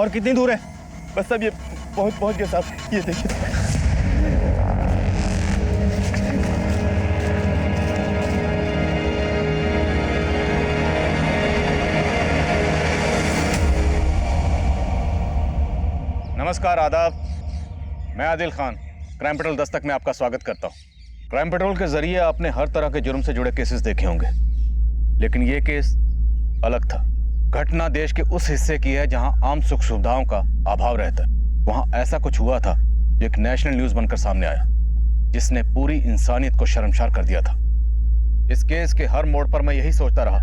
और कितनी दूर है? बस अब ये पहुंच गए साहब, ये देखिए। नमस्कार, आदाब। मैं आदिल खान, क्राइम पेट्रोल दस्तक में आपका स्वागत करता हूं। क्राइम पेट्रोल के जरिए आपने हर तरह के जुर्म से जुड़े केसेस देखे होंगे, लेकिन यह केस अलग था। घटना देश के उस हिस्से की है जहां आम सुख सुविधाओं का अभाव रहता है। वहां ऐसा कुछ हुआ था जो एक नेशनल न्यूज बनकर सामने आया, जिसने पूरी इंसानियत को शर्मसार कर दिया था। इस केस के हर मोड़ पर मैं यही सोचता रहा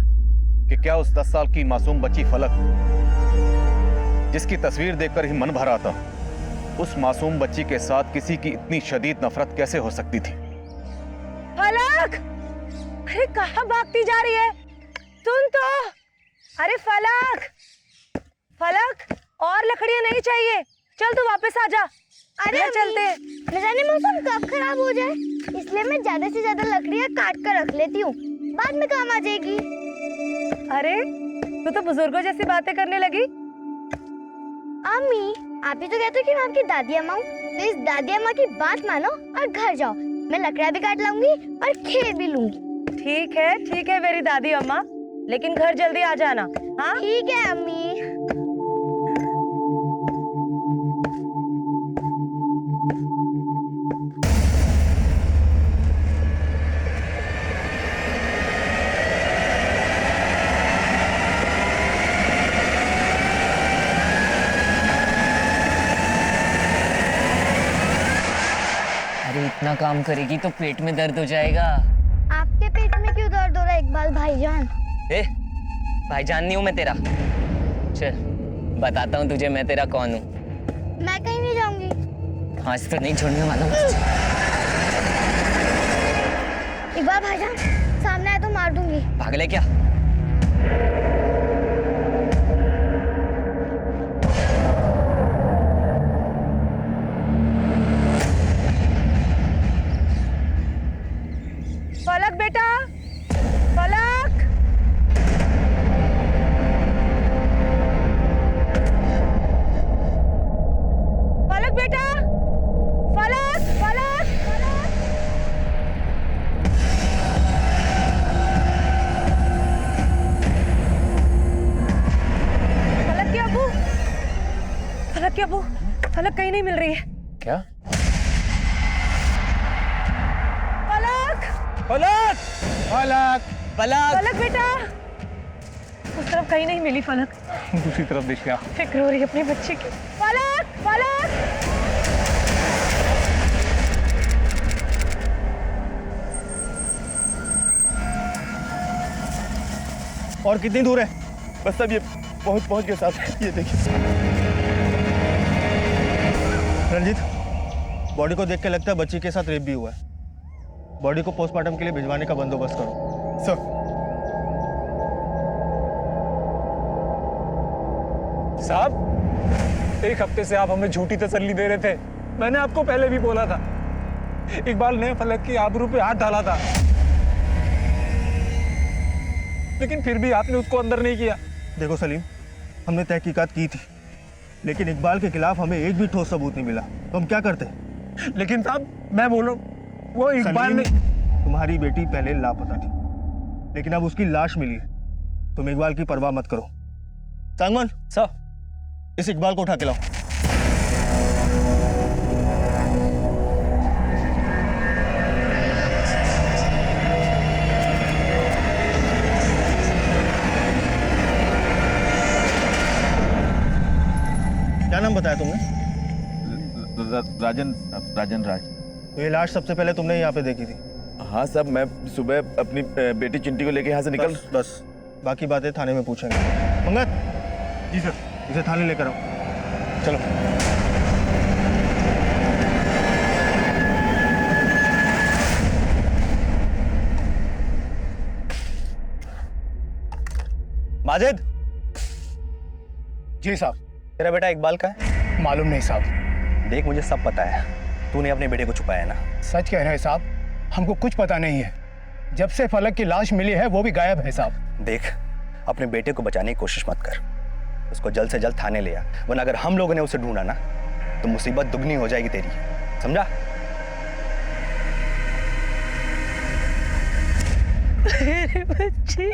कि क्या उस 10 साल की मासूम बच्ची फलक, जिसकी तस्वीर देखकर ही मन भर आता, उस मासूम बच्ची के साथ किसी की इतनी शदीद नफरत कैसे हो सकती थी? फलक, अरे कहाँ भागती जा रही है? सुन तो, अरे फलक, फलक, और लकड़ियाँ नहीं चाहिए, चल तू वापस आ जा। अरे चलते। न जाने मौसम कब खराब हो जाए, इसलिए मैं ज्यादा से ज्यादा लकड़ियाँ काट कर रख लेती हूँ, बाद में काम आ जाएगी। अरे तू तो बुजुर्गों जैसी बातें करने लगी। अम्मी, आप ही तो कहते हो कि मैं आपकी दादी अम्मा हूँ, तो इस दादी अम्मा की बात मानो और घर जाओ। मैं लकड़ियाँ भी काट लाऊंगी और खेत भी लूंगी। ठीक है मेरी दादी अम्मा, लेकिन घर जल्दी आ जाना। हाँ ठीक है अम्मी। अरे इतना काम करेगी तो पेट में दर्द हो जाएगा। आपके पेट में क्यों दर्द हो रहा है इकबाल भाईजान? भाईजान नहीं हूँ मैं तेरा। चल बताता हूँ तुझे मैं तेरा कौन हूँ। मैं कहीं नहीं जाऊंगी। आज तो नहीं छोड़ने वाला हूँ। इकबाल भाईजान सामने आए तो मार दूंगी। पागल है क्या? फलक बेटा, फलक, फलक बेटा, फलक, फलक, फलक। फलक के अब्बू, फलक के अब्बू, फलक कहीं नहीं मिल रही है। क्या? फलक! फलक! पलक! फलक बेटा, उस तरफ कहीं नहीं मिली फलक। दूसरी तरफ देख क्या? फिक्र हो रही है अपने बच्चे की। फलक, फलक। और कितनी दूर है? बस अब ये पहुंच गए साहब, ये देखिए। रंजीत, बॉडी को देख के लगता है बच्ची के साथ रेप भी हुआ है। बॉडी को पोस्टमार्टम के लिए भिजवाने का बंदोबस्त करो। सर। साहब, एक हफ्ते से आप हमें झूठी तसल्ली दे रहे थे। मैंने आपको पहले भी बोला था, इकबाल ने फलक की आबरू पे हाथ डाला था, लेकिन फिर भी आपने उसको अंदर नहीं किया। देखो सलीम, हमने तहकीकात की थी, लेकिन इकबाल के खिलाफ हमें एक भी ठोस सबूत नहीं मिला, तो हम क्या करते? लेकिन साहब मैं बोलूं, वो इकबाल ने... तुम्हारी बेटी पहले लापता थी, लेकिन अब उसकी लाश मिली है। तुम इकबाल की परवाह मत करो। सांगवान सर, इस इकबाल को उठा के लाओ। क्या नाम बताया तुमने? राजन राज। तो ये लाश सबसे पहले तुमने यहाँ पे देखी थी? हाँ साहब, मैं सुबह अपनी बेटी चिंटी को लेके यहाँ से निकल... बस बाकी बातें थाने में पूछेंगे। मंगत जी सर, इसे थाने लेकर आओ। चलो। माजिद। जी साहब। तेरा बेटा इकबाल का है? मालूम नहीं साहब। देख, मुझे सब पता है, तूने अपने बेटे को छुपाया ना? सच कह रहे हैं साहब, हमको कुछ पता नहीं है। जब से फलक की लाश मिली है वो भी गायब है साहब। देख, अपने बेटे को बचाने की कोशिश मत कर। उसको जल्द से जल्द थाने ले आ, वरना अगर हम लोगों ने उसे ढूंढा ना तो मुसीबत दुगनी हो जाएगी तेरी, समझा? मेरे बच्चे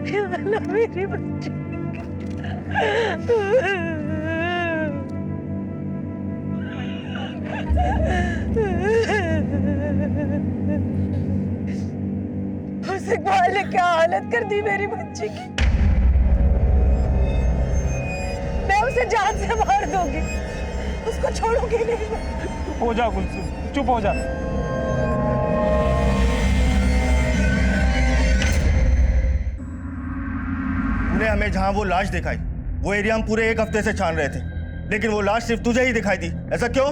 या अल्लाह, मेरे बच्चे उस इकबाल ने क्या हालत कर दी मेरी बच्ची की। मैं उसे जान से मार दूंगी, उसको छोड़ूंगी नहीं। चुप हो जा कुलसुम, चुप हो जा। तूने हमें जहां वो लाश दिखाई, वो एरिया हम पूरे 1 हफ्ते से छान रहे थे, लेकिन वो लाश सिर्फ तुझे ही दिखाई दी। ऐसा क्यों?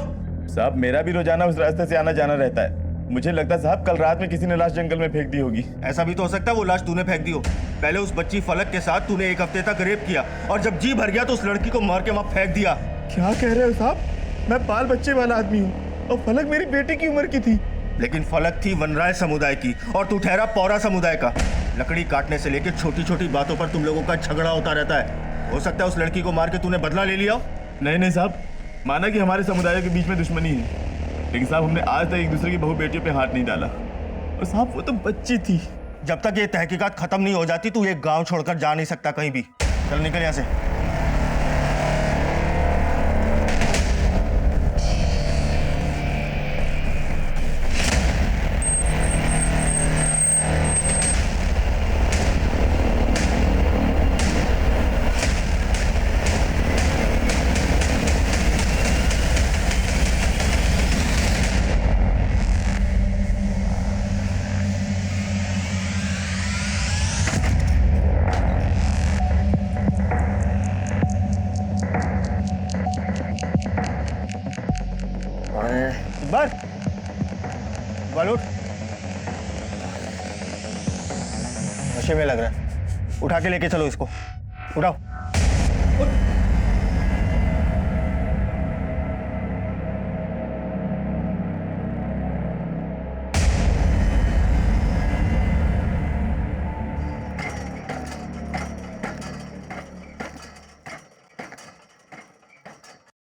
साहब मेरा भी रोजाना उस रास्ते से आना जाना रहता है। मुझे लगता है साहब कल रात में किसी ने लाश जंगल में फेंक दी होगी। ऐसा भी तो हो सकता है वो लाश तूने फेंक दी हो। पहले उस बच्ची फलक के साथ तूने 1 हफ्ते तक रेप किया, और जब जी भर गया तो उस लड़की को मार के वहां फेंक दिया। क्या कह रहे हो साहब? मैं बाल बच्चे वाला आदमी हूँ और फलक मेरी बेटी की उम्र की थी। लेकिन फलक थी वनराय समुदाय की और तू ठहरा पौरा समुदाय का। लकड़ी काटने से लेकर छोटी छोटी बातों पर तुम लोगों का झगड़ा होता रहता है। हो सकता है उस लड़की को मार के तूने बदला ले लिया हो। नहीं नहीं साहब, माना कि हमारे समुदायों के बीच में दुश्मनी है, लेकिन साहब हमने आज तक एक दूसरे की बहू बेटियों पे हाथ नहीं डाला। और साहब वो तो बच्ची थी। जब तक ये तहकीकात खत्म नहीं हो जाती तू ये गांव छोड़कर जा नहीं सकता कहीं भी। चल निकल यहाँ से। इकबाल उठ, नशे में लग रहा है। उठा के लेके चलो इसको, उठाओ।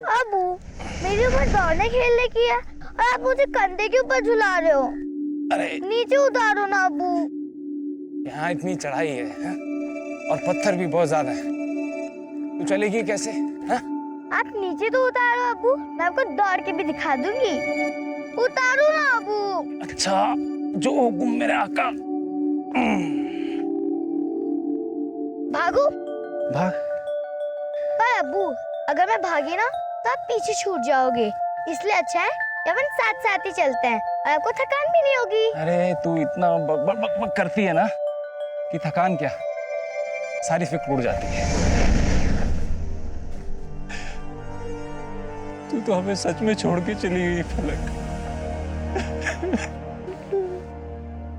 अबू, मेरी उम्र दौड़ने खेलने की है और आप मुझे कंधे के ऊपर झुला रहे हो। अरे नीचे उतारो ना अबू। यहाँ इतनी चढ़ाई है और पत्थर भी बहुत ज्यादा है, तू चलेगी कैसे? हाँ? आप नीचे तो उतारो अबू, मैं आपको दौड़ के भी दिखा दूंगी। उतारो ना अबू। अच्छा, जो हुकुम मेरे आका। भागो। भाग। पर अबू, अगर मैं भागी ना तो आप पीछे छूट जाओगे, इसलिए अच्छा है कि अपन साथ साथ ही चलते हैं और आपको थकान भी नहीं होगी। अरे तू इतना बक बक बक बक करती है ना कि थकान क्या, सारी फिक्र उड़ जाती है। तू तो हमें सच में छोड़ के चली गई फलक।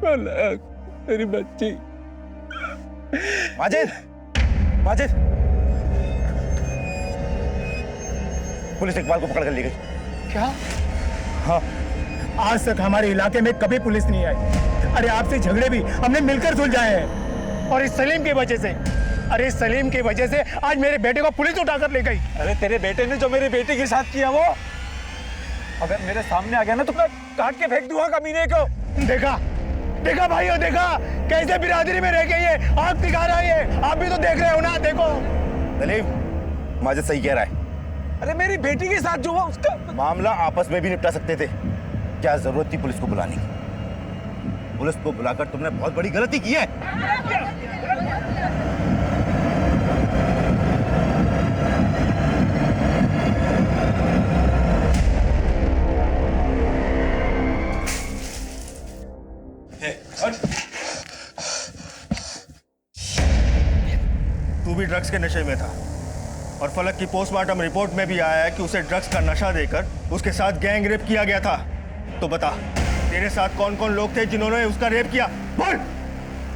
फलक तेरी बच्ची। माजिद, माजिद, पुलिस इकबाल को पकड़ कर ले गई। क्या? हाँ, आज तक हमारे इलाके में कभी पुलिस नहीं आई। अरे आपसे झगड़े भी हमने मिलकर सुलझाए हैं, और इस सलीम की वजह से, अरे इस सलीम की वजह से आज मेरे बेटे को पुलिस उठाकर ले गई। अरे तेरे बेटे ने जो मेरी बेटी के साथ किया, वो अगर मेरे सामने आ गया ना तो मैं काट के फेंक दूंगा कमीने को। देखा देखा भाइयों, देखा कैसे बिरादरी में रह गई है, आग दिखा रहा है। आप भी तो देख रहे हो ना, देखो। सलीम, माजिद सही कह रहा है। अरे मेरी बेटी के साथ जो हुआ उसका मामला आपस में भी निपटा सकते थे, क्या जरूरत थी पुलिस को बुलाने की? पुलिस को बुलाकर तुमने बहुत बड़ी गलती की है। तू भी ड्रग्स के नशे में था, और फलक की पोस्टमार्टम रिपोर्ट में भी आया है कि उसे ड्रग्स का नशा देकर उसके साथ गैंग रेप किया गया था। तो बता, तेरे साथ कौन कौन लोग थे जिन्होंने उसका रेप किया? बोल।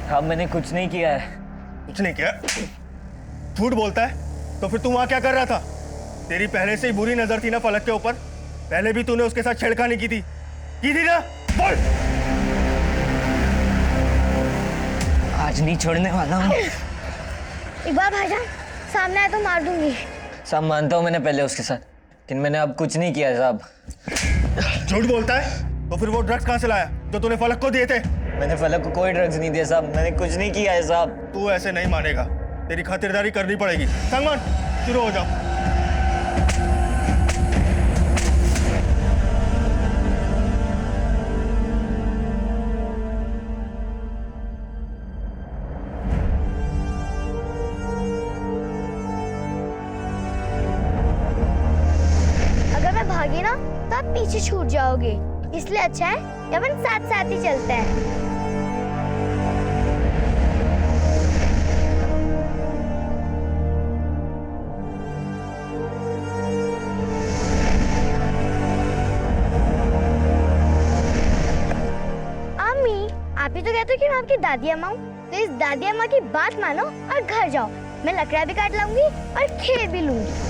हाँ, मैंने कुछ नहीं किया है। कुछ नहीं किया? झूठ बोलता है? तो फिर तू वहां क्या कर रहा था? तेरी पहले से ही बुरी नजर थी ना फलक के ऊपर। पहले भी तूने उसके साथ छेड़खानी की थी ना? बोल। आज नहीं छोड़ने वाला हूँ। इकबाल भाईजान सामने आए तो मार दूंगी। साहब मानता हूँ मैंने पहले उसके साथ, लेकिन मैंने अब कुछ नहीं किया साहब। झूठ बोलता है? तो फिर वो ड्रग्स कहाँ से लाया जो तूने फलक को दिए थे? मैंने फलक को कोई ड्रग्स नहीं दिया साहब, मैंने कुछ नहीं किया है साहब। तू ऐसे नहीं मानेगा, तेरी खातिरदारी करनी पड़ेगी। संगमान, शुरू हो जाओ। अगर मैं भागी ना तो आप पीछे छूट जाओगे, इसलिए अच्छा है कि अपन साथ साथ ही चलते हैं। अम्मी, आप ही तो कहते हो कि मैं आपकी दादी अम्मा हूँ, तो इस दादी अम्मा की बात मानो और घर जाओ। मैं लकड़ा भी काट लाऊंगी और खेल भी लूंगी।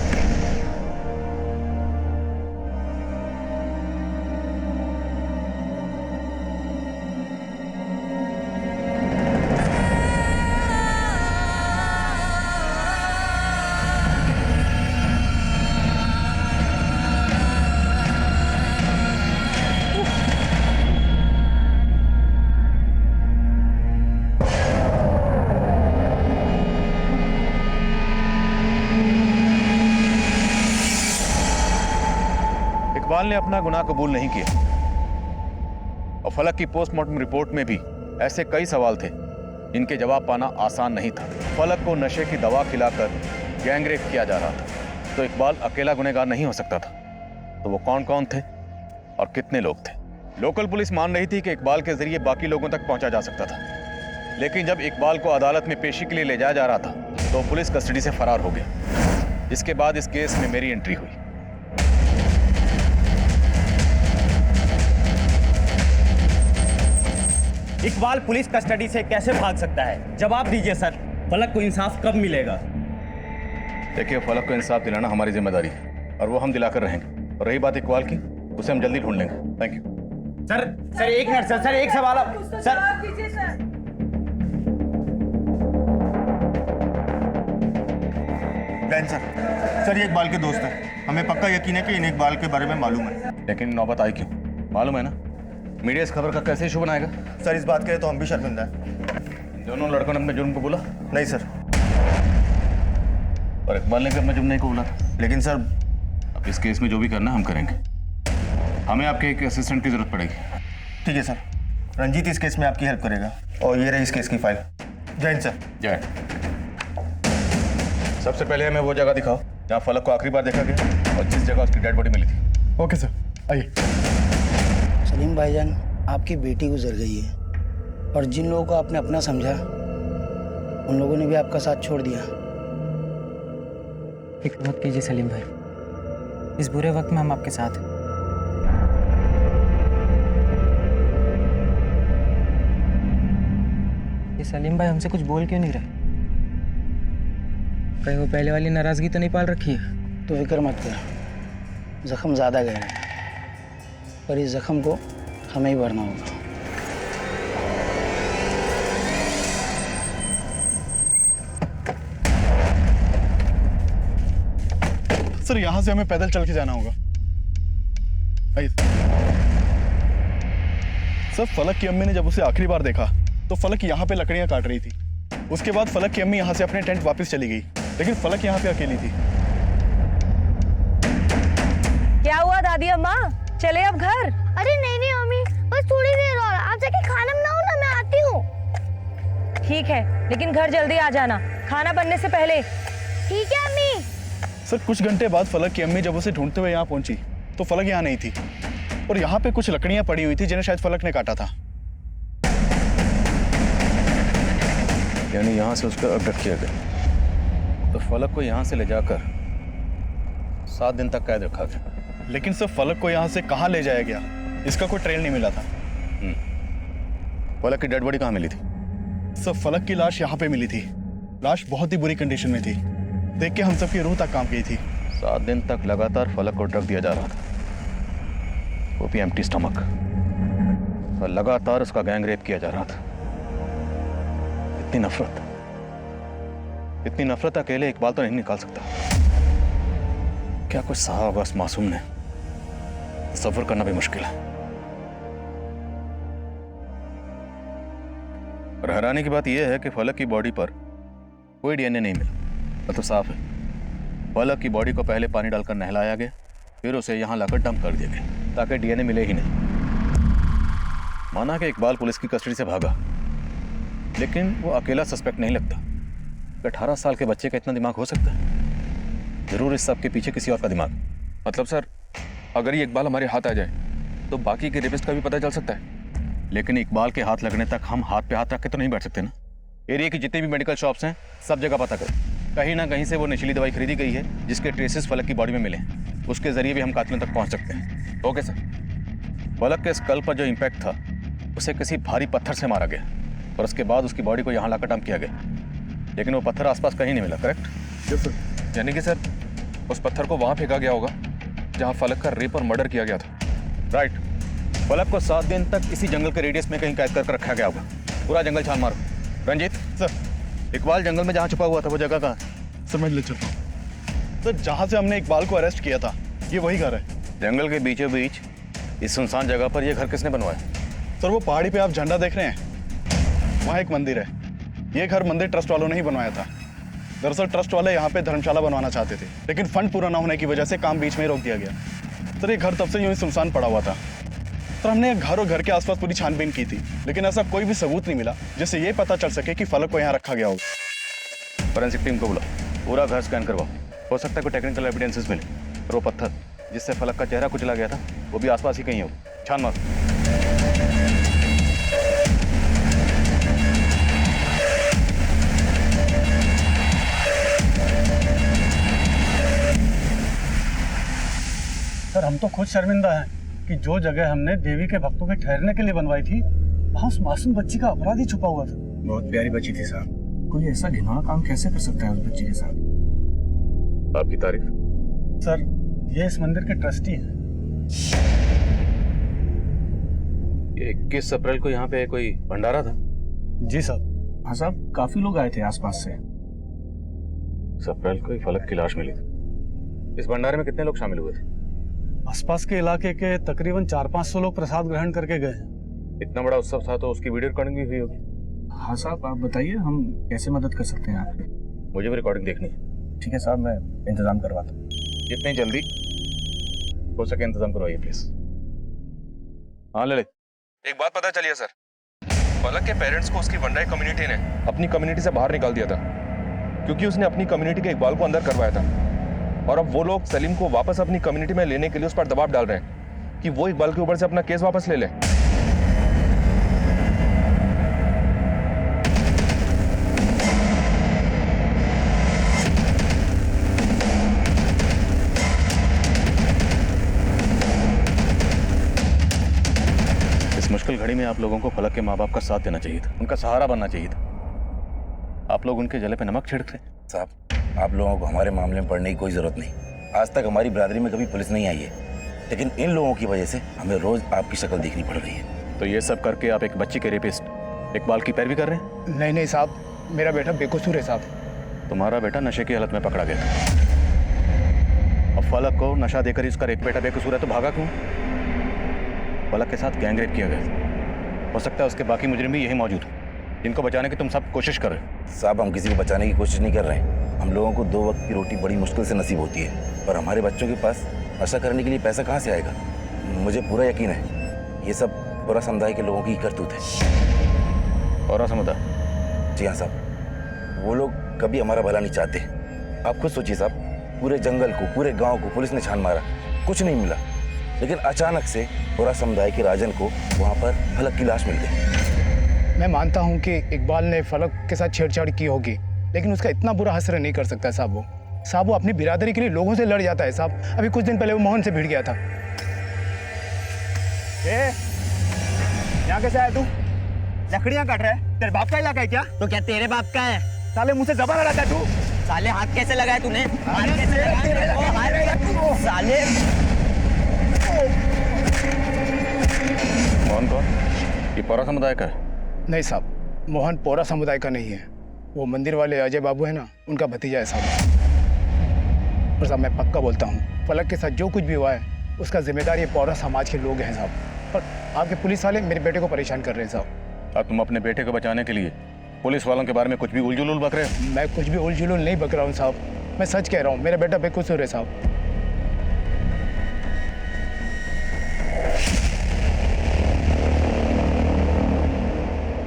इकबाल ने अपना गुनाह कबूल नहीं किया और फलक की पोस्टमार्टम रिपोर्ट में भी ऐसे कई सवाल थे जिनके जवाब पाना आसान नहीं था। फलक को नशे की दवा खिलाकर गैंगरेप किया जा रहा था, तो इकबाल अकेला गुनहगार नहीं हो सकता था। तो वो कौन कौन थे और कितने लोग थे? लोकल पुलिस मान रही थी कि इकबाल के जरिए बाकी लोगों तक पहुंचा जा सकता था, लेकिन जब इकबाल को अदालत में पेशी के लिए ले जाया जा रहा था तो पुलिस कस्टडी से फरार हो गया। इसके बाद इस केस में मेरी एंट्री हुई। इकबाल पुलिस कस्टडी से कैसे भाग सकता है? जवाब दीजिए सर। फलक को इंसाफ कब मिलेगा? देखिए, फलक को इंसाफ दिलाना हमारी जिम्मेदारी है और वो हम दिलाकर रहेंगे। और रही बात इकबाल की, उसे हम जल्दी ढूंढ लेंगे। Thank you. सर एक मिनट सर, एक सवाल सर। जैन सर, ये इकबाल के दोस्त हैं। हमें पक्का यकीन है कि इन्हें इकबाल के बारे में मालूम है। लेकिन नौबत आई क्यों? मालूम है ना, मीडिया इस खबर का कैसे इशू बनाएगा? सर, इस बात के लिए तो हम भी शर्मिंदा हैं। दोनों लड़कों ने अपने जुर्म को बोला? नहीं सर। और इकबाल ने भी अपने जुर्म नहीं को बोला था। लेकिन सर, अब इस केस में जो भी करना हम करेंगे। हमें आपके एक असिस्टेंट की जरूरत पड़ेगी। ठीक है सर, रंजीत इस केस में आपकी हेल्प करेगा। और ये रही इस केस की फाइल। जैन सर। जय। सबसे पहले हमें वो जगह दिखाओ जहाँ फलक को आखिरी बार देखा गया और जिस जगह उसकी डेड बॉडी मिली थी। ओके सर, आइए। सलीम भाईजान, आपकी बेटी गुजर गई है और जिन लोगों को आपने अपना समझा उन लोगों ने भी आपका साथ छोड़ दिया। फिक्र मत कीजिए सलीम भाई, इस बुरे वक्त में हम आपके साथ हैं। ये सलीम भाई हमसे कुछ बोल क्यों नहीं रहे? कहीं वो पहले वाली नाराजगी तो नहीं पाल रखी है? तो फिक्र मत कर, जख्म ज़्यादा गहरा है पर इस जख्म को हमें ही भरना होगा। सर, यहाँ से हमें पैदल चल के जाना होगा। आइए। सर, फलक की अम्मी ने जब उसे आखिरी बार देखा तो फलक यहाँ पे लकड़ियाँ काट रही थी। उसके बाद फलक की अम्मी यहाँ से अपने टेंट वापस चली गई, लेकिन फलक यहाँ पे अकेली थी। क्या हुआ दादी अम्मा, चले अब घर? अरे नहीं अम्मी, बस थोड़ी देर और, आप जाके खाना बनाओ ना, मैं आती हूँ। ठीक है, लेकिन घर जल्दी आ जाना, खाना बनने से पहले। ठीक है अम्मी। सर, कुछ घंटे बाद फलक की अम्मी जब उसे ढूंढते हुए यहाँ पहुंची तो फलक यहाँ नहीं थी और यहाँ पे कुछ लकड़ियाँ पड़ी हुई थी जिन्हें शायद फलक ने काटा था। यानी यहाँ से उसका अबडक्ट किया गया, तो फलक को यहाँ से ले जाकर 7 दिन तक कैद रखा गया। लेकिन सर, फलक को यहाँ से कहाँ ले जाया गया इसका कोई ट्रेल नहीं मिला था। फलक की डेड बॉडी कहाँ मिली थी? सर, फलक की लाश यहाँ पे मिली थी। लाश बहुत ही बुरी कंडीशन में थी, देख के हम सबकी रूह तक कांप गई थी। 7 दिन तक लगातार फलक को ड्रग दिया जा रहा था, वो भी एम्प्टी स्टमक, और लगातार उसका गैंग रेप किया जा रहा था। इतनी नफरत अकेले इकबाल तो नहीं निकाल सकता। क्या कुछ सहा होगा उस मासूम ने, तसव्वुर करना भी मुश्किल है। और हैरानी की बात यह है कि फलक की बॉडी पर कोई डीएनए नहीं मिला। मतलब साफ है, फलक की बॉडी को पहले पानी डालकर नहलाया गया, फिर उसे यहां लाकर डंप कर दिया गया ताकि डीएनए मिले ही नहीं। माना कि इकबाल पुलिस की कस्टडी से भागा, लेकिन वो अकेला सस्पेक्ट नहीं लगता। 18 साल के बच्चे का इतना दिमाग हो सकता है? जरूर इस सब के पीछे किसी और का दिमाग। मतलब सर, अगर ये इकबाल हमारे हाथ आ जाए तो बाकी के रेपिस्ट का भी पता चल सकता है। लेकिन इकबाल के हाथ लगने तक हम हाथ पे हाथ रख के तो नहीं बैठ सकते ना। एरिया की जितनी भी मेडिकल शॉप्स हैं, सब जगह पता करें। कहीं ना कहीं से वो नशीली दवाई खरीदी गई है जिसके ट्रेसेस फलक की बॉडी में मिले हैं। उसके जरिए भी हम कातिलों तक पहुंच सकते हैं। Okay sir. फलक के स्कल पर जो इम्पैक्ट था, उसे किसी भारी पत्थर से मारा गया और उसके बाद उसकी बॉडी को यहाँ लाकर डंप किया गया, लेकिन वो पत्थर आसपास कहीं नहीं मिला। करेक्ट? Yes sir. यानी कि सर उस पत्थर को वहां फेंका गया होगा जहां फलक का रेप और मर्डर किया गया था। राइट। फलक को 7 दिन तक इसी जंगल के रेडियस में कहीं कैद कर रखा गया होगा। पूरा जंगल छान मारो। रंजीत सर, इकबाल जंगल में जहाँ छुपा हुआ था वो जगह कहाँ? समझ ले चलता हूँ सर। जहाँ से हमने इकबाल को अरेस्ट किया था, ये वही घर है। जंगल के बीचों बीच इस सुनसान जगह पर यह घर किसने बनवाया? सर, वो पहाड़ी पे आप झंडा देख रहे हैं, वहाँ एक मंदिर है। ये घर मंदिर ट्रस्ट वालों ने ही बनवाया था। दरअसल ट्रस्ट वाले यहाँ पे धर्मशाला बनवाना चाहते थे, लेकिन फंड पूरा ना होने की वजह से काम बीच में ही रोक दिया गया। सर, ये घर तब से यूं ही सुनसान पड़ा हुआ था। सर, हमने घर और घर के आसपास पूरी छानबीन की थी, लेकिन ऐसा कोई भी सबूत नहीं मिला जिससे ये पता चल सके कि फलक को यहाँ रखा गया होगा। फॉरेंसिक टीम को बुलाओ, पूरा घर स्कैन करवाओ। हो सकता है कोई टेक्निकल एविडेंसेस मिले। और वो पत्थर जिससे फलक का चेहरा कुचला गया था, वो भी आसपास ही कहीं हो। छान मारो। सर, हम तो खुद शर्मिंदा हैं कि जो जगह हमने देवी के भक्तों के ठहरने के लिए बनवाई थी, वहाँ उस मासूम बच्ची का अपराधी छुपा हुआ था। बहुत प्यारी बच्ची थी साहब। कोई ऐसा घिनौना काम कैसे कर सकता है उस बच्ची के साथ? आपकी तारीफ। सर, ये इस मंदिर के ट्रस्टी हैं। 21 अप्रैल को यहाँ पे कोई भंडारा था? जी साहब। हाँ साहब, काफी लोग आए थे आसपास से। 21 अप्रैल को ही फलक की लाश मिली थी। इस भंडारे में कितने लोग शामिल हुए थे? आसपास के इलाके के तकरीबन 400-500 लोग प्रसाद ग्रहण करके गए हैं। इतना बड़ा उत्सव था तो उसकी वीडियो रिकॉर्डिंग भी हुई होगी। हाँ साहब, आप बताइए हम कैसे मदद कर सकते हैं आपकी? मुझे भी रिकॉर्डिंग देखनी है। ठीक है साहब, मैं इंतजाम करवाता हूँ। जितनी जल्दी हो सके इंतजाम करवाइए प्लीज। हाँ ललित। एक बात पता चली है सर, फलक के पेरेंट्स को उसकी वंडाई कम्युनिटी ने अपनी कम्युनिटी से बाहर निकाल दिया था, क्योंकि उसने अपनी कम्युनिटी के इकबाल को अंदर करवाया था। और अब वो लोग सलीम को वापस अपनी कम्युनिटी में लेने के लिए उस पर दबाव डाल रहे हैं कि वो इकबाल के ऊपर से अपना केस वापस ले ले। इस मुश्किल घड़ी में आप लोगों को फलक के माँ बाप का साथ देना चाहिए था, उनका सहारा बनना चाहिए था। आप लोग उनके जले पे नमक छिड़क रहे। साहब, आप लोगों को हमारे मामले में पड़ने की कोई जरूरत नहीं। आज तक हमारी बिरादरी में कभी पुलिस नहीं आई है, लेकिन इन लोगों की वजह से हमें रोज आपकी शक्ल देखनी पड़ रही है। तो ये सब करके आप एक बच्ची के रेपिस्ट इकबाल की पैरवी कर रहे हैं? नहीं साहब, मेरा बेटा बेकसूर है साहब। तुम्हारा बेटा नशे की हालत में पकड़ा गया था। अब फलक को नशा देकर ही उसका एक बेटा बेकसूर है तो भागा क्यों? फलक के साथ गैंग रेप किया गया। हो सकता है उसके बाकी मुजरिम भी यही मौजूद हो, जिनको बचाने की तुम सब कोशिश कर रहे हो। साहब, हम किसी को बचाने की कोशिश नहीं कर रहे हैं। हम लोगों को 2 वक्त की रोटी बड़ी मुश्किल से नसीब होती है, और हमारे बच्चों के पास नशा करने के लिए पैसा कहाँ से आएगा? मुझे पूरा यकीन है ये सब पूरा समुदाय के लोगों की करतूत है। पूरा समुदाय? जी हाँ साहब, वो लोग कभी हमारा भला नहीं चाहते। आप खुद सोचिए साहब, पूरे जंगल को, पूरे गाँव को पुलिस ने छान मारा, कुछ नहीं मिला, लेकिन अचानक से पूरा समुदाय के राजन को वहाँ पर फलक की लाश मिल गई। मैं मानता हूँ कि इकबाल ने फलक के साथ छेड़छाड़ की होगी, लेकिन उसका इतना बुरा असर नहीं कर सकता साहब। वो अपनी बिरादरी के लिए लोगों से लड़ जाता है साहब। अभी कुछ दिन पहले वो मोहन से भिड़ गया था। यहाँ कैसे आया तू? लकड़ियाँ काट रहा है? तेरे बाप का इलाका है क्या? तो क्या तेरे बाप का है? साले मुझसे जबान लड़ाता है तू? साले हाथ कैसे लगाया तूने? हाथ कैसे लगाया? साले कौन? ये पूरा समुदाय का है? नहीं साहब, मोहन पोरा समुदाय का नहीं है। वो मंदिर वाले अजय बाबू है ना, उनका भतीजा है साहब। और साहब मैं पक्का बोलता हूँ, फलक के साथ जो कुछ भी हुआ है उसका जिम्मेदार ये पोरा समाज के लोग हैं साहब। और आपके पुलिस वाले मेरे बेटे को परेशान कर रहे हैं साहब। अब तुम अपने बेटे को बचाने के लिए पुलिस वालों के बारे में कुछ भी उलझुल बक रहे हो? मैं कुछ भी उलझुल नहीं बक रहा हूँ साहब, मैं सच कह रहा हूँ। मेरा बेटा बेकसूर है साहब।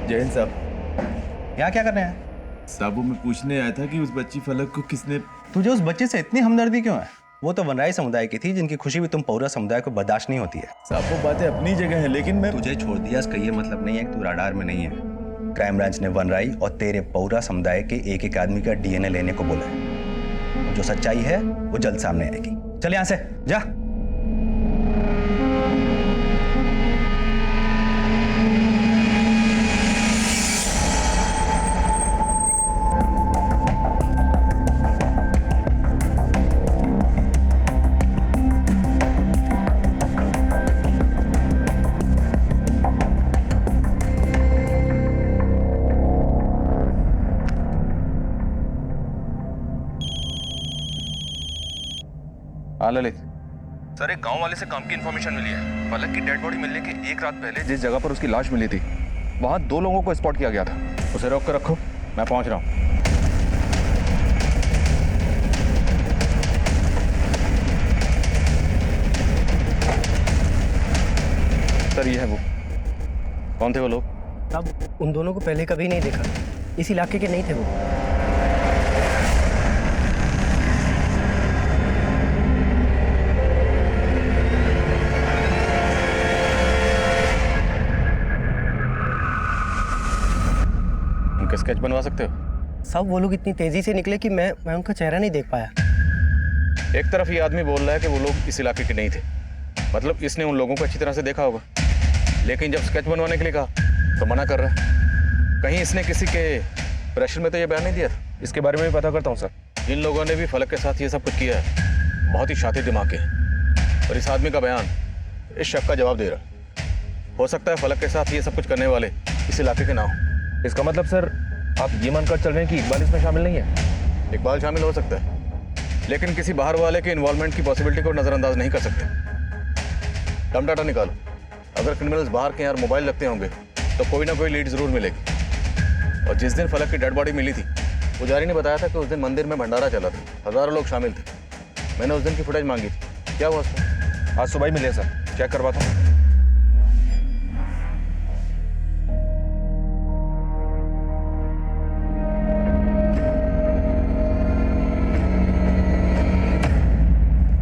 जय हिंद साहब। यहाँ क्या कर रहे हैं? साहब वो मैं पूछने आया था कि उस बच्ची फलक को किसने... तुझे उस बच्चे से इतनी हमदर्दी क्यों है? वो तो वनराई समुदाय की थी, जिनकी खुशी भी तुम पौरा समुदाय को बर्दाश्त नहीं होती है। साहब वो बातें अपनी जगह है, लेकिन मैं... तुझे छोड़ दिया इसका ये मतलब नहीं है कि तू राडार में नहीं है। क्राइम ब्रांच ने वनराई और तेरे पौरा समुदाय के एक आदमी का DNA लेने को बोला है। जो सच्चाई है वो जल्द सामने आएगी। चल यहाँ से जा। हाँ ललित सर, एक गांव वाले से काम की इन्फॉर्मेशन मिली है। फलक की डेड बॉडी मिलने के एक रात पहले जिस जगह पर उसकी लाश मिली थी, वहां 2 लोगों को स्पॉट किया गया था। उसे रोक कर रखो, मैं पहुंच रहा हूं। सर ये है वो। कौन थे वो लोग? अब उन दोनों को पहले कभी नहीं देखा, इस इलाके के नहीं थे वो। स्केच बनवा सकते हो? सब वो लोग इतनी तेजी से निकले कि मैं उनका चेहरा नहीं देख पाया। एक तरफ ये आदमी बोल रहा है कि वो लोग इस इलाके के नहीं थे, मतलब इसने उन लोगों को अच्छी तरह से देखा होगा, लेकिन जब स्केच बनवाने के लिए कहा तो मना कर रहा है। कहीं इसने किसी के प्रेशर में तो ये बयान नहीं दिया था? इसके बारे में भी पता करता हूँ सर। जिन लोगों ने भी फलक के साथ ये सब कुछ किया है, बहुत ही शातिर दिमाग के हैं, और इस आदमी का बयान इस शक का जवाब दे रहा है। हो सकता है फलक के साथ ये सब कुछ करने वाले इस इलाके के ना हो। इसका मतलब सर आप ये मानकर चल रहे हैं कि इकबाल इसमें शामिल नहीं है? इकबाल शामिल हो सकता है, लेकिन किसी बाहर वाले के इन्वॉल्वमेंट की पॉसिबिलिटी को नजरअंदाज नहीं कर सकते। दम डाटा निकालो। अगर क्रिमिनल्स बाहर के यहाँ मोबाइल रखते होंगे तो कोई ना कोई लीड जरूर मिलेगी। और जिस दिन फलक की डेड बॉडी मिली थी, पुजारी ने बताया था कि उस दिन मंदिर में भंडारा चला था, हजारों लोग शामिल थे। मैंने उस दिन की फुटेज मांगी थी, क्या हुआ उसमें? आज सुबह ही मिले सर, चेक करवाता हूँ।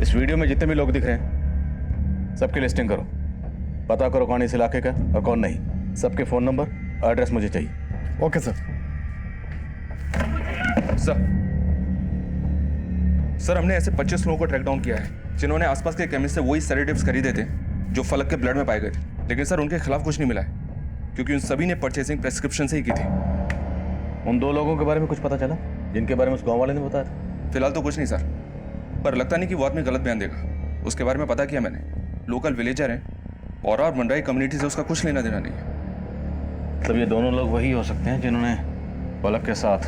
इस वीडियो में जितने भी लोग दिख रहे हैं सबकी लिस्टिंग करो, पता करो कौन इस इलाके का और कौन नहीं। सबके फ़ोन नंबर, एड्रेस मुझे चाहिए। Okay sir. सर हमने ऐसे 25 लोगों को ट्रैक डाउन किया है जिन्होंने आसपास के केमिस्ट से वही सेडेटिव्स खरीदे थे जो फलक के ब्लड में पाए गए थे, लेकिन सर उनके खिलाफ कुछ नहीं मिला है क्योंकि उन सभी ने परचेसिंग प्रेस्क्रिप्शन से ही की थी। उन 2 लोगों के बारे में कुछ पता चला जिनके बारे में उस गाँव वाले ने बताया था? फिलहाल तो कुछ नहीं सर, पर लगता नहीं कि वो आदमी गलत बयान देगा। उसके बारे में पता किया मैंने, लोकल विलेजर है और मंडाई कम्युनिटी से उसका कुछ लेना देना नहीं है। तब ये दोनों लोग वही हो सकते हैं जिन्होंने फलक के साथ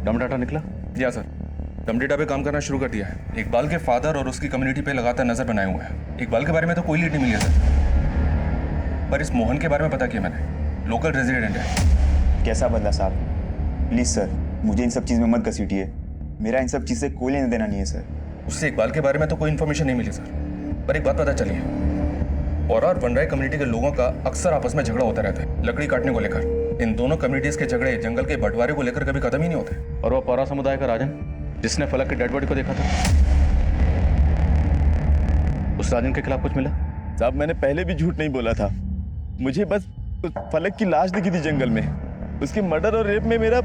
दम डाटा निकला? या सर, दम डेटा पे काम करना शुरू कर दिया है। इकबाल के फादर और उसकी कम्युनिटी पे लगातार नजर बनाए हुए हैं। इकबाल के बारे में तो कोई लीड नहीं मिली है सर, पर इस मोहन के बारे में पता किया मैंने, लोकल रेजिडेंट है। कैसा बंदा साहब? प्लीज़ सर, मुझे इन सब चीज़ में मत घसीटिए। मेरा इन सब चीज़ से कोई लेना देना नहीं है सर। उससे इकबाल के बारे में तो कोई इन्फॉर्मेशन नहीं मिली सर, पर एक बात पता चली है, और वनराई कम्युनिटी के लोगों का अक्सर आपस में झगड़ा होता रहता है लकड़ी काटने को लेकर। इन दोनों कम्युनिटीज के झगड़े जंगल के बंटवारे को लेकर कभी खत्म ही नहीं होते। और वो पौरा समुदाय का राजन जिसने फलक की डेड बॉडी को देखा था, उस राजन के खिलाफ कुछ मिला? साहब मैंने पहले भी झूठ नहीं बोला था, मुझे बस उस फलक की लाश दिखी थी जंगल में। उसके मर्डर और रेप में मेरा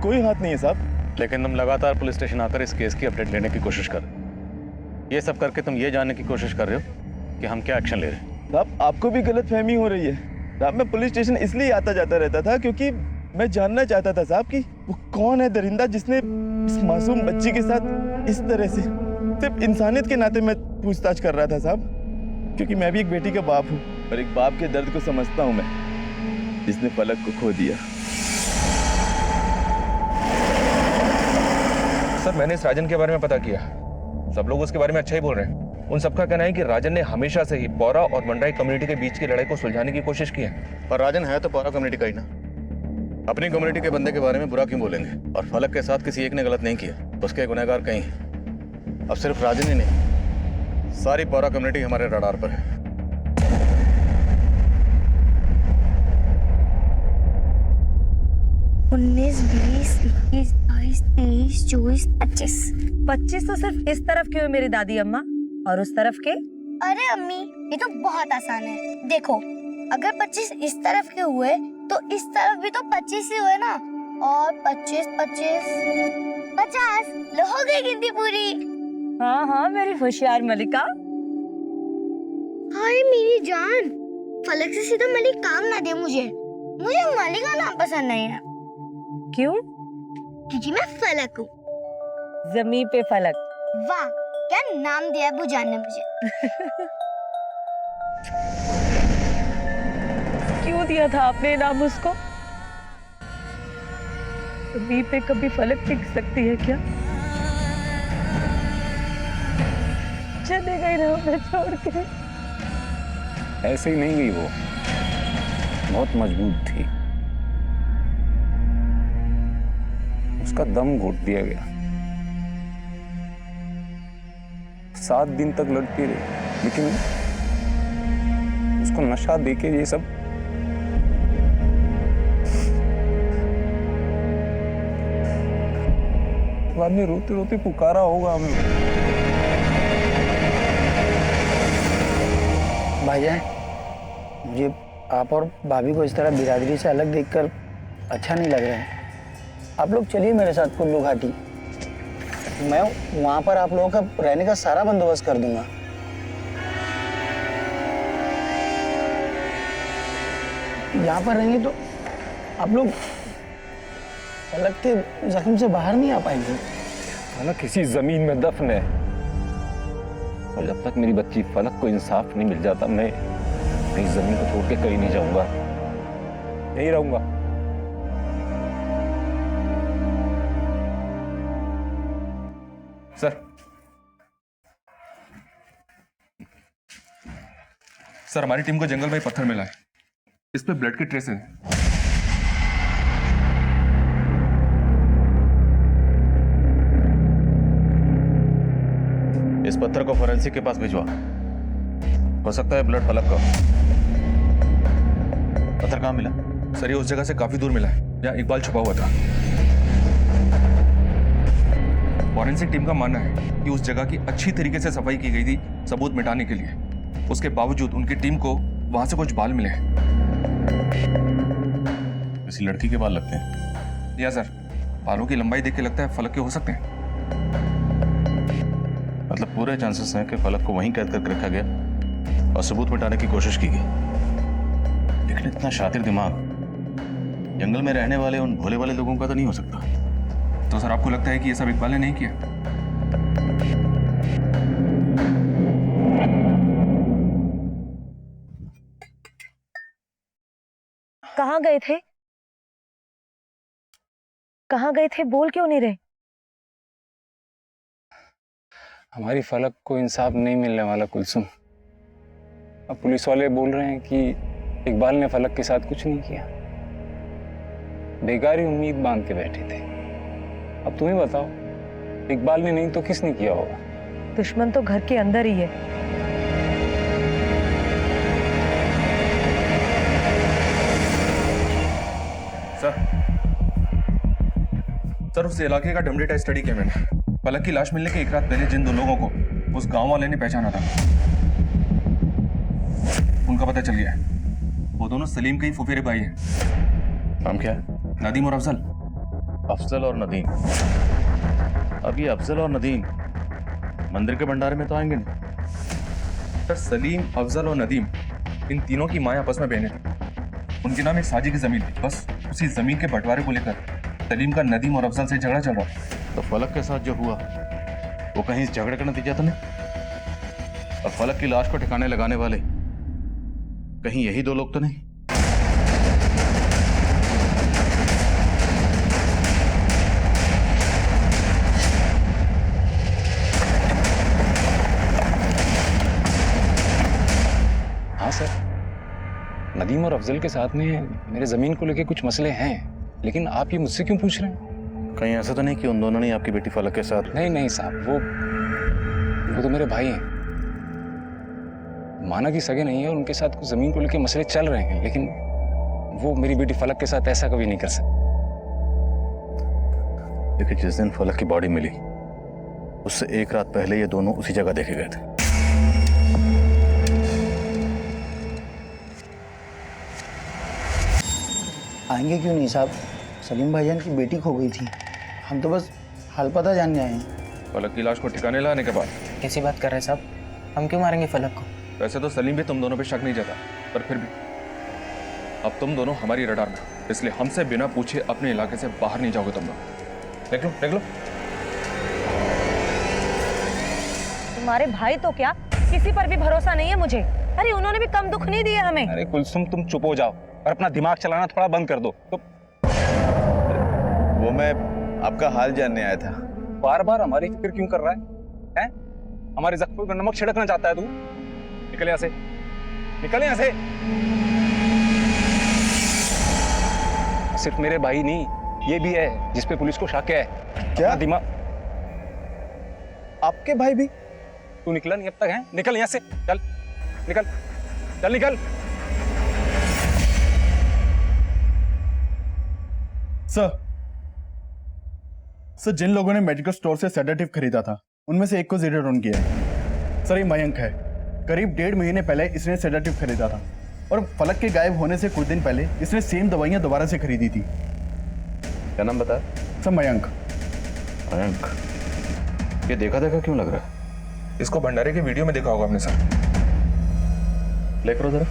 कोई हाथ नहीं है साहब। लेकिन तुम लगातार पुलिस स्टेशन आकर इस केस की अपडेट लेने की कोशिश कर रहे हो। ये सब करके तुम ये जानने की कोशिश कर रहे हो कि हम क्या एक्शन ले रहे हैं। साहब आपको भी गलत फहमी हो रही है। साहब मैं पुलिस स्टेशन इसलिए आता जाता रहता था क्योंकि मैं जानना चाहता था साहब कि वो कौन है दरिंदा जिसने इस मासूम बच्ची के साथ इस तरह से, सिर्फ इंसानियत के नाते मैं पूछताछ कर रहा था साहब, क्योंकि मैं भी एक बेटी का बाप हूँ और एक बाप के दर्द को समझता हूँ मैं। जिसने फलक को खो दिया। सर मैंने इस राजन के बारे में पता किया, सब लोग उसके बारे में अच्छा ही बोल रहे हैं। उन सबका कहना है कि राजन ने हमेशा से ही पौरा और वनराई कम्युनिटी के बीच की लड़ाई को सुलझाने की कोशिश की है। पर राजन है तो पौरा कम्युनिटी का ही ना, अपनी कम्युनिटी के बंदे के बारे में बुरा क्यों बोलेंगे? और फलक के साथ किसी एक ने गलत नहीं किया तो उसके गुनहगार कहीं हैं। अब सिर्फ राजन ही नहीं, सारी पौरा कम्युनिटी हमारे रडार पर है। 19, 20, 21, 22, 23, 24, 25। 25 तो सिर्फ इस तरफ के हुए मेरी दादी अम्मा, और उस तरफ के? अरे अम्मी, ये तो बहुत आसान है। देखो, अगर 25 इस तरफ के हुए तो इस तरफ भी तो 25 ही हुए ना। और 25, 25, 50। लो हो गई गिनती पूरी। हाँ हाँ मेरी होशियार मलिका। हाय मेरी जान, फलक से सीधा मलिक काम ना दे मुझे मलिका नाम पसंद नहीं है। क्यों? क्योंकि मैं फलक हूँ। जमीन पे फलक। वाह, क्या नाम दिया है बुजान ने मुझे। क्यों दिया था आपने नाम उसको? जमीन पे कभी फलक टिक सकती है क्या? चले गई ना हमें छोड़ के। ऐसे ही नहीं गई वो, बहुत मजबूत थी, उसका दम घोट दिया गया। 7 दिन तक लड़ती रही, लेकिन उसको नशा देके ये सब बाद में रोते रोते पुकारा होगा हमें। भाईजान, मुझे आप और भाभी को इस तरह बिरादरी से अलग देखकर अच्छा नहीं लग रहा है। आप लोग चलिए मेरे साथ कुल्लू घाटी, मैं वहां पर आप लोगों का रहने का सारा बंदोबस्त कर दूंगा। यहाँ पर रहेंगे तो आप लोग फलक के जख्म से बाहर नहीं आ पाएंगे। फलक किसी जमीन में दफन है, और जब तक मेरी बच्ची फलक को इंसाफ नहीं मिल जाता मैं इस जमीन को छोड़ के कहीं नहीं जाऊंगा, यहीं रहूंगा। सर हमारी टीम को जंगल में पत्थर मिला है, इस पे ब्लड के ट्रेस हैं। इस पत्थर को फोरेंसिक के पास भिजवा, हो सकता है ब्लड फलक का। पत्थर कहाँ मिला? सर ये उस जगह से काफी दूर मिला है जहाँ इकबाल छुपा हुआ था। फॉरेंसिक टीम का मानना है कि उस जगह की अच्छी तरीके से सफाई की गई थी सबूत मिटाने के लिए, उसके बावजूद उनकी टीम को वहां से कुछ बाल मिले हैं। किसी लड़की के बाल लगते हैं? या सर, बालों की लंबाई देख के लगता है फलक के हो सकते हैं। मतलब पूरे चांसेस हैं कि फलक को वहीं कैद करके रखा गया और सबूत मिटाने की कोशिश की गई। लेकिन इतना शातिर दिमाग जंगल में रहने वाले उन भोले वाले लोगों का तो नहीं हो सकता। तो सर आपको लगता है कि ये सब इकबाल ने नहीं किया? कहाँ गए थे? कहाँ गए थे? बोल क्यों नहीं रहे? हमारी फलक को इंसाफ नहीं मिलने वाला कुलसुम। अब पुलिस वाले बोल रहे हैं कि इकबाल ने फलक के साथ कुछ नहीं किया, बेकार ही उम्मीद बांध के बैठे थे। अब तुम ही बताओ, इकबाल ने नहीं तो किसने किया होगा? दुश्मन तो घर के अंदर ही है। सर उस इलाके का डम डेटा स्टडी किया मैंने। फलक की लाश मिलने के एक रात पहले जिन 2 लोगों को उस गांव वाले ने पहचाना था, उनका पता चल गया है। वो दोनों सलीम के ही फुफेरे भाई हैं। नाम क्या है? नदीम और अफजल। अफजल और नदीम? अब ये अफजल और नदीम मंदिर के भंडारे में तो आएंगे नहीं। सर सलीम, अफजल और नदीम, इन तीनों की माँ आपस में बहनें थी। उनके नाम एक साझी की जमीन थी। बस उसी जमीन के बंटवारे को लेकर सलीम का नदीम और अफजल से झगड़ा चल रहा था। तो फलक के साथ जो हुआ वो कहीं इस झगड़े का नतीजा तो नहीं? और फलक की लाश को ठिकाने लगाने वाले कहीं यही 2 लोग तो नहीं? सर, नदीम और अफजल के साथ में मेरे ज़मीन को लेके कुछ मसले हैं, लेकिन आप ये मुझसे क्यों पूछ रहे हैं? कहीं ऐसा तो नहीं कि उन दोनों ने आपकी बेटी फलक के साथ? नहीं नहीं साहब, वो तो मेरे भाई हैं, माना कि सगे नहीं है, और उनके साथ कुछ ज़मीन को लेके मसले चल रहे हैं, लेकिन वो मेरी बेटी फलक के साथ ऐसा कभी नहीं कर सकते। देखिए, जिस दिन फलक की बॉडी मिली उससे एक रात पहले ये दोनों उसी जगह देखे गए थे। आएंगे क्यों नहीं साहब? सलीम भाईजान की बेटी खो गई थी, हम तो बस हाल पता जानने आए हैं। फलक की लाश को ठिकाने लाने के बाद कैसी बात कर रहे हैं साहब? हम क्यों मारेंगे फलक को? वैसे तो सलीम भी तुम दोनों पे शक नहीं जाता, पर फिर भी अब तुम दोनों हमारी रडार में, इसलिए हमसे बिना पूछे अपने इलाके से बाहर नहीं जाओगे तुम लोग। देख लो देख लो। तुम्हारे भाई तो क्या, किसी पर भी भरोसा नहीं है मुझे। अरे उन्होंने भी कम दुख नहीं दिया हमें। अरे कुलसुम, तुम चुप हो जाओ और अपना दिमाग चलाना थोड़ा बंद कर दो। तो वो मैं आपका हाल जानने आया था। बार बार हमारी फिक्र क्यों कर रहा है? हैं? हमारे जख्मों पर नमक छिड़कना चाहता है तू? निकल यहाँ से, निकल यहाँ से। सिर्फ मेरे भाई नहीं, ये भी है जिसपे पुलिस को शक है। क्या दिमाग? आपके भाई भी? तू निकला नहीं अब तक है? निकल यहाँ से, चल निकल, चल निकल। सर, जिन लोगों ने मेडिकल स्टोर से सेडेटिव खरीदा था उनमें से एक को जीरो डाउन किया है। सर, ये मयंक है। करीब 1.5 महीने पहले इसने सेडेटिव खरीदा था और फलक के गायब होने से कुछ दिन पहले इसने सेम दवाइयां दोबारा से खरीदी थी। क्या नाम बता? सर, मयंक। मयंक, ये देखा देखा क्यों लग रहा है? इसको भंडारे के वीडियो में देखा होगा आपने सर। ले करो जरा।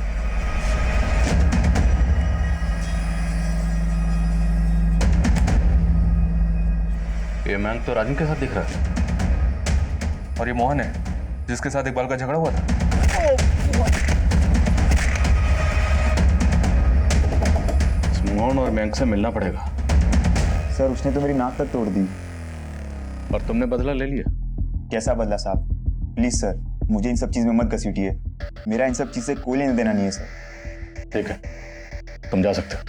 ये मयंक तो राजन के साथ दिख रहा है। और ये मोहन है जिसके साथ इकबाल का झगड़ा हुआ था। मोहन और मयंक से मिलना पड़ेगा। सर, उसने तो मेरी नाक तक तोड़ दी। और तुमने बदला ले लिया? कैसा बदला साहब? प्लीज सर, मुझे इन सब चीज में मत घसीटिए। मेरा इन सब चीज से कोई लेना देना नहीं है सर। ठीक है, तुम जा सकते हो।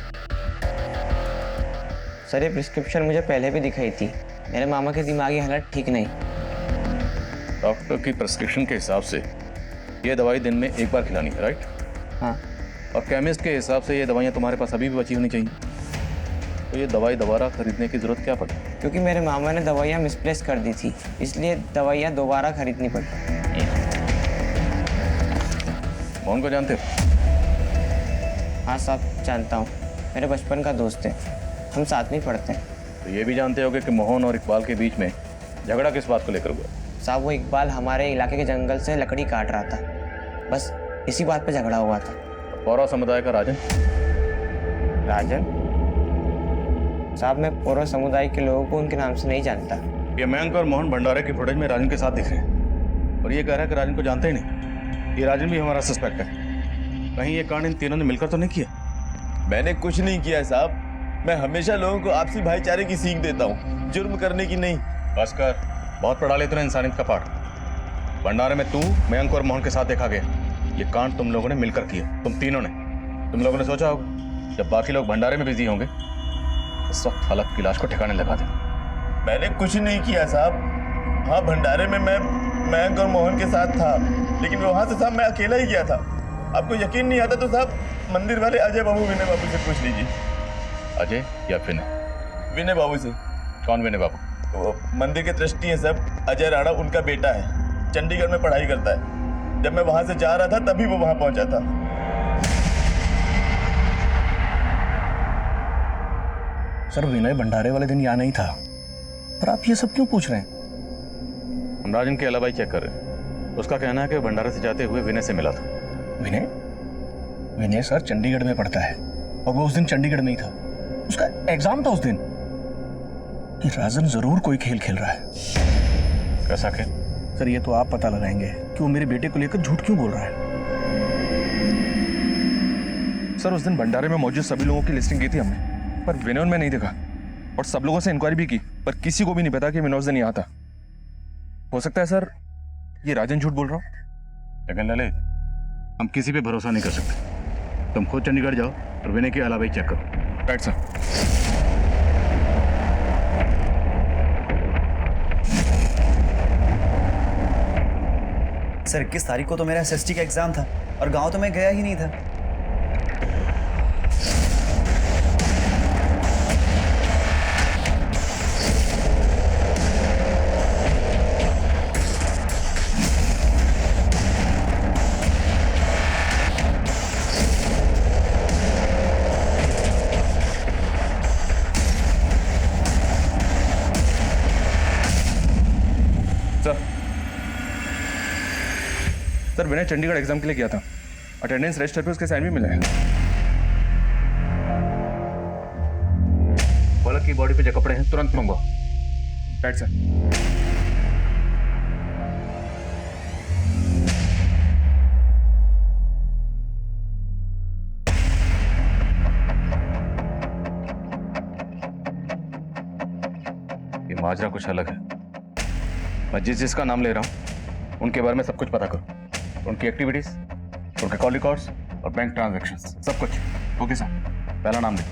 सर, ये प्रिस्क्रिप्शन मुझे पहले भी दिखाई थी। मेरे मामा के दिमागी हालत ठीक नहीं। डॉक्टर की प्रिस्क्रिप्शन के हिसाब से ये दवाई दिन में एक बार खिलानी है, राइट? हाँ। और केमिस्ट के हिसाब से ये दवाइयाँ तुम्हारे पास अभी भी बची होनी चाहिए। तो ये दवाई दोबारा खरीदने की जरूरत क्या पड़ी? क्योंकि मेरे मामा ने दवाइयाँ मिसप्लेस कर दी थी, इसलिए दवाइयाँ दोबारा खरीदनी पड़ी। मोहन को जानते हो? हाँ साहब, जानता हूँ। मेरे बचपन का दोस्त है, हम साथ में पढ़ते हैं। तो ये भी जानते होगे कि मोहन और इकबाल के बीच में झगड़ा किस बात को लेकर हुआ? साहब, वो इकबाल हमारे इलाके के जंगल से लकड़ी काट रहा था, बस इसी बात पे झगड़ा हुआ था। पौरा समुदाय का राजन? राजन? साहब, मैं पौरा समुदाय के लोगों को उनके नाम से नहीं जानता। ये मयंक और मोहन भंडारे की फुटेज में राजन के साथ दिख रहे हैं और ये कह रहा है कि राजन को जानते ही नहीं। ये राजन भी हमारा सस्पेक्ट है। कहीं ये कांड इन तीनों ने मिलकर तो नहीं किया? मैंने कुछ नहीं किया साहब। मैं हमेशा लोगों को आपसी भाईचारे की सीख देता हूँ, जुर्म करने की नहीं। बस कर, बहुत पढ़ा ले तूने इंसानियत का पाठ। भंडारे में तू, मयंक और मोहन के साथ देखा गया। ये कांड तुम लोगों ने मिलकर किया, तुम तीनों ने। तुम लोगों ने सोचा होगा जब बाकी लोग भंडारे में बिजी होंगे उस वक्त फलक की लाश को ठिकाने लगा दे। मैंने कुछ नहीं किया साहब। हाँ, भंडारे में मैं मयंक और मोहन के साथ था, लेकिन वहाँ से साहब मैं अकेला ही गया था। आपको यकीन नहीं आता तो साहब मंदिर वाले अजय बाबू, विनय बाबू से पूछ लीजिए। अजय या विनय? विनय बाबू से। कौन विनय बाबू? वो मंदिर के ट्रस्टी हैं साहब, अजय राणा उनका बेटा है, चंडीगढ़ में पढ़ाई करता है। जब मैं वहां से जा रहा था तभी वो वहां पहुंचा था। सर, विनय भंडारे वाले दिन यहाँ नहीं था, पर आप ये सब क्यों पूछ रहे हैं? हम राजन के अलावा ही चेक कर रहे हैं। उसका कहना है कि भंडारे से जाते हुए विनय से मिला था। विनय? विनय सर चंडीगढ़ में पढ़ता है और वो उस दिन चंडीगढ़ में ही था। उसका एग्जाम था उस दिन। कि राजन जरूर कोई खेल खेल रहा है। कैसा खेल? सर, ये तो आप पता लगाएंगे कि वो मेरे बेटे को लेकर झूठ क्यों बोल रहा है। सर, उस दिन भंडारे में मौजूद सभी लोगों की लिस्टिंग की थी हमने, पर विनोद में नहीं देखा। और सब लोगों से इंक्वायरी भी की, पर किसी को भी नहीं पता कि विनोद नहीं आता। हो सकता है सर ये राजन झूठ बोल रहा हूँ। लेकिन ललित, हम किसी पे भरोसा नहीं कर सकते। तुम खुद चंडीगढ़ जाओ और विनय के अलावा ही चेक करो। Right sir. सर 21 तारीख को तो मेरा एसएसटी का एग्जाम था और गांव तो मैं गया ही नहीं था। सर विनय चंडीगढ़ एग्जाम के लिए गया था। अटेंडेंस रजिस्टर पे उसके साइन भी मिले हैं। पलक की बॉडी पे जो कपड़े हैं तुरंत मंगवाओ। Right sir. ये माजरा कुछ अलग है। मैं जिसका नाम ले रहा हूं उनके बारे में सब कुछ पता करो, उनकी एक्टिविटीज, उनके कॉल रिकॉर्ड्स और बैंक ट्रांजैक्शंस, सब कुछ। Okay sir. पहला नाम दे।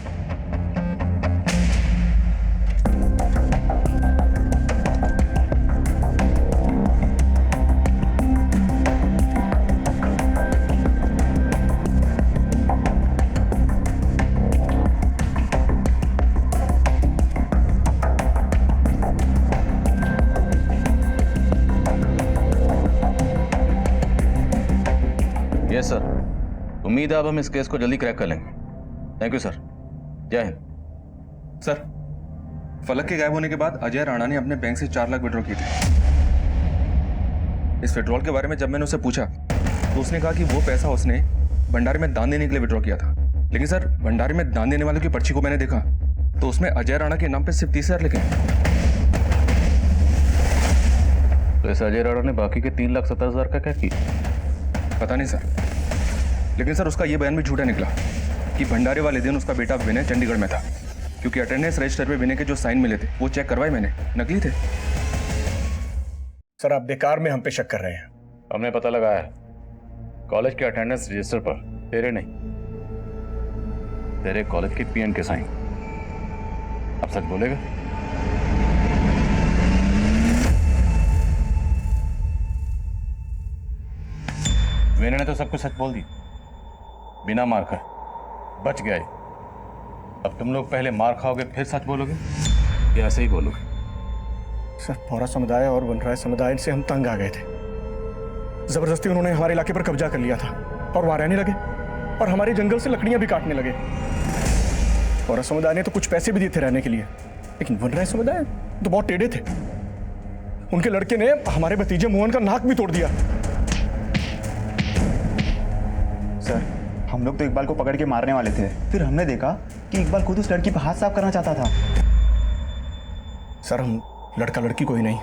Yes sir. उम्मीद है अब हम इस केस को जल्दी क्रैक कर लेंगे। Thank you sir. जय हिंद। सर फलक के गायब होने के बाद अजय राणा ने अपने बैंक से 4 लाख विड्रॉ किए थे। इस विड्रॉल के बारे में जब मैंने उससे पूछा तो उसने कहा कि वो पैसा उसने भंडारे में दान देने के लिए विड्रॉ किया था। लेकिन सर भंडारे में दान देने वालों की पर्ची को मैंने देखा तो उसमें अजय राणा के नाम पे सिर्फ 30,000 लिखे हैं। तो इस अजय राणा ने बाकी के 3,70,000 का क्या किया? पता नहीं सर, लेकिन सर उसका ये बयान भी झूठा निकला कि भंडारे वाले दिन उसका बेटा विनय चंडीगढ़ में था, क्योंकि अटेंडेंस रजिस्टर पे विनय के जो साइन मिले थे वो चेक करवाए मैंने, नकली थे। सर आप बेकार में हम पे शक कर रहे हैं। हमने पता लगाया है कॉलेज के अटेंडेंस रजिस्टर पर तेरे नहीं, तेरे कॉलेज के पीएन के साइन। अब सच बोलेगा? विनय ने तो सब कुछ सच बोल दी, बिना मार खाए बच गए। अब तुम लोग पहले मार खाओगे फिर सच बोलोगे या ऐसे ही बोलोगे? सर पौरा समुदाय और वनराय समुदाय से हम तंग आ गए थे। जबरदस्ती उन्होंने हमारे इलाके पर कब्जा कर लिया था और वहां रहने लगे और हमारे जंगल से लकड़ियां भी काटने लगे। पौरा समुदाय ने तो कुछ पैसे भी दिए थे रहने के लिए, लेकिन वनराय समुदाय तो बहुत टेढ़े थे। उनके लड़के ने हमारे भतीजे मोहन का नाक भी तोड़ दिया। सर हम लोग तो इकबाल को पकड़ के मारने वाले थे, फिर हमने देखा कि इकबाल खुद उस लड़की पर हाथ साफ करना चाहता था। सर हम लड़का लड़की को ही नहीं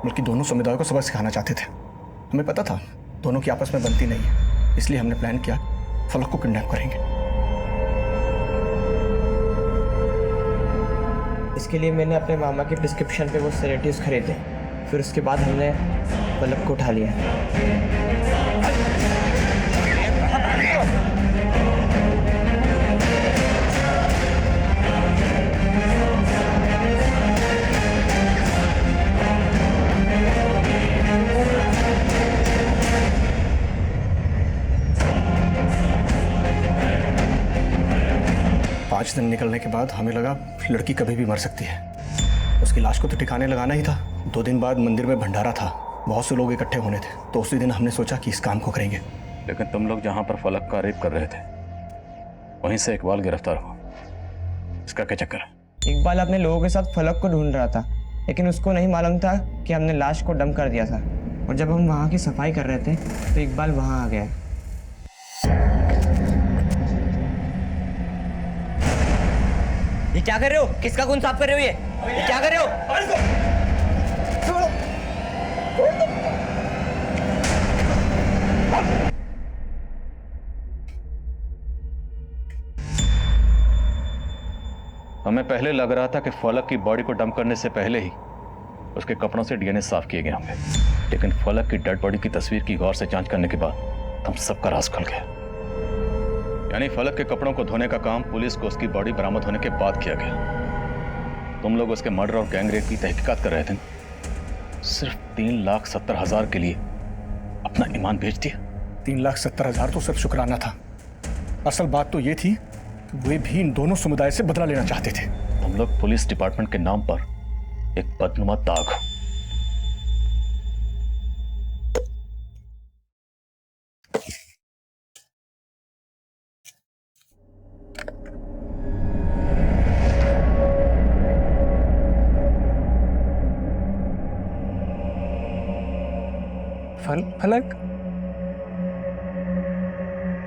बल्कि दोनों समुदायों को सबक सिखाना चाहते थे। हमें पता था दोनों की आपस में बनती नहीं है, इसलिए हमने प्लान किया फलक को किडनैप करेंगे। इसके लिए मैंने अपने मामा के प्रिस्क्रिप्शन पे वो सेडेटिव्स खरीदे, फिर उसके बाद हमने फलक को उठा लिया। 5 दिन निकलने के बाद हमें लगा लड़की कभी भी मर सकती है। उसकी लाश को तो ठिकाने लगाना ही था। 2 दिन बाद मंदिर में भंडारा था, बहुत से लोग इकट्ठे होने थे, तो उसी दिन हमने सोचा कि इस काम को करेंगे। लेकिन तुम लोग जहां पर फलक का रेप कर रहे थे वहीं से इकबाल गिरफ्तार हुआ, इसका क्या चक्कर है? इकबाल अपने लोगों के साथ फलक को ढूंढ रहा था, लेकिन उसको नहीं मालूम था कि हमने लाश को डंप कर दिया था। और जब हम वहाँ की सफाई कर रहे थे तो इकबाल वहाँ आ गया। ये क्या कर रहे हो? किसका खून साफ कर रहे हो? ये क्या कर रहे हो? हमें पहले लग रहा था कि फलक की बॉडी को डंप करने से पहले ही उसके कपड़ों से डीएनए साफ किए गए होंगे, लेकिन फलक की डेड बॉडी की तस्वीर की गौर से जांच करने के बाद तुम सबका राज खुल गया। यानी फलक के कपड़ों को धोने का काम पुलिस को उसकी बॉडी बरामद होने के बाद किया गया। तुम लोग उसके मर्डर और गैंग रेप की तहकीकात कर रहे थे, सिर्फ 3,70,000 के लिए अपना ईमान बेच दिया। 3,70,000 तो सिर्फ शुक्राना था। असल बात तो ये थी कि वे भी इन दोनों समुदाय से बदला लेना चाहते थे। तुम लोग पुलिस डिपार्टमेंट के नाम पर एक बदनुमा दाग हो। फलक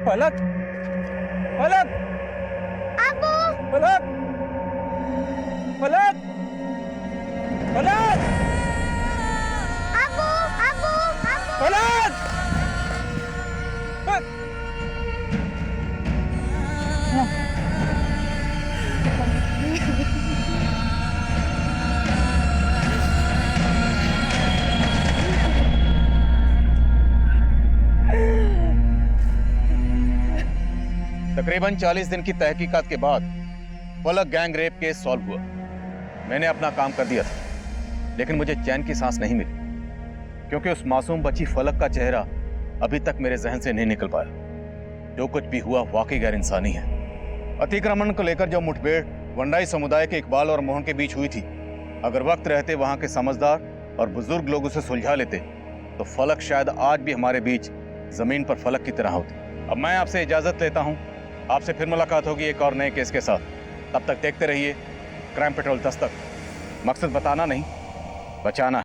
फलक फलक फलक फलक फलक फलक तकरीबन 40 दिन की तहकीकात के बाद फलक गैंग रेप केस सॉल्व हुआ। मैंने अपना काम कर दिया था, लेकिन मुझे चैन की सांस नहीं मिली, क्योंकि उस मासूम बच्ची फलक का चेहरा अभी तक मेरे जहन से नहीं निकल पाया। जो कुछ भी हुआ वाकई गैर इंसानी है। अतिक्रमण को लेकर जो मुठभेड़ वंडाई समुदाय के इकबाल और मोहन के बीच हुई थी, अगर वक्त रहते वहां के समझदार और बुजुर्ग लोग उसे सुलझा लेते तो फलक शायद आज भी हमारे बीच जमीन पर फलक की तरह होती। अब मैं आपसे इजाजत लेता हूं, आपसे फिर मुलाकात होगी एक और नए केस के साथ। तब तक देखते रहिए क्राइम पेट्रोल दस्तक। मकसद बताना नहीं, बचाना।